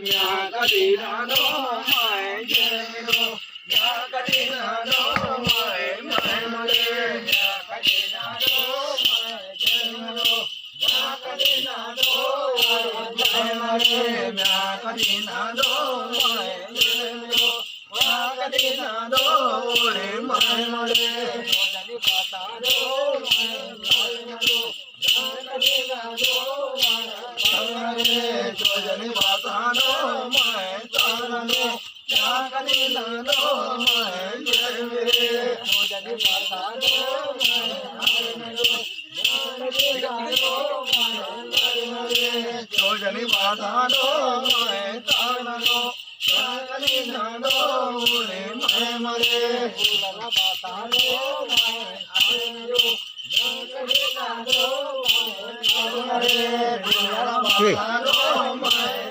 म्या कदी नानो माय जनो म्या कदी नानो माय माय मरे म्या कदी नानो माय जनो म्या कदी नानो माय मरे म्या कदी नानो माय जनो म्या कदी नानो माय मरे जोजनी पातानो माय मरो कदी नानो जोजनी वातानो माय तानो क्या कदी नानो माय जरे जोजनी वातानो जोजनी वातानो माय तानो क्या कदी नानो माय मरे जोजनी वातानो माय तानो क्या कदी नानो माय